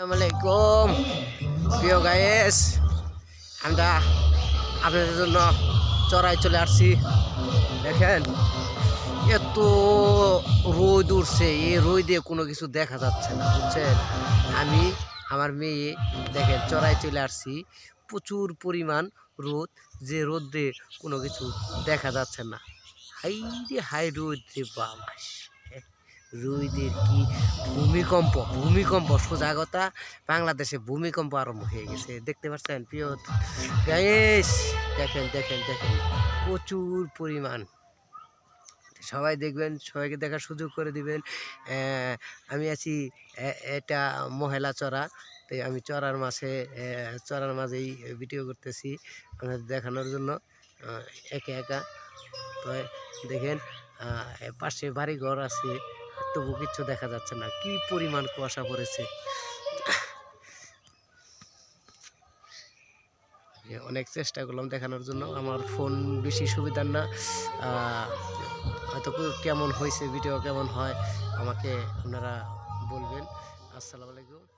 আসসালামাইকুম প্রিয় গায়েস, আমরা আপনাদের জন্য চড়াই চলে আসছি। দেখেন এত রোদ উঠছে, এই রোদে কোনো কিছু দেখা যাচ্ছে না, বুঝছেন। আমি আমার মেয়ে দেখেন চড়াই চলে আসছি, প্রচুর পরিমাণ রোদ, যে রোদে কোনো কিছু দেখা যাচ্ছে না। হাই রে হাই রোদ রে বাবা, রোদের কি ভূমিকম্প ভূমিকম্প সোজা কথা, বাংলাদেশে ভূমিকম্প আরম্ভ হয়ে গেছে, দেখতে পাচ্ছেন প্রিয় গাইস। দেখেন দেখেন দেখেন প্রচুর পরিমাণ, সবাই দেখবেন, সবাইকে দেখার সুযোগ করে দিবেন। আমি আছি এটা মহিলা চড়া, তাই আমি চড়ার মাঝেই ভিডিও করতেছি আপনাদের দেখানোর জন্য, একা একা। তো দেখেন পাশে বাড়ি ঘর আছে, তবু কিচ্ছু দেখা যাচ্ছে না, কি পরিমাণ কুয়াশা পড়েছে। অনেক চেষ্টা করলাম দেখানোর জন্য, আমার ফোন বেশি সুবিধার না, হয়তো কেমন হয়েছে, ভিডিও কেমন হয় আমাকে আপনারা বলবেন। আসসালামু আলাইকুম।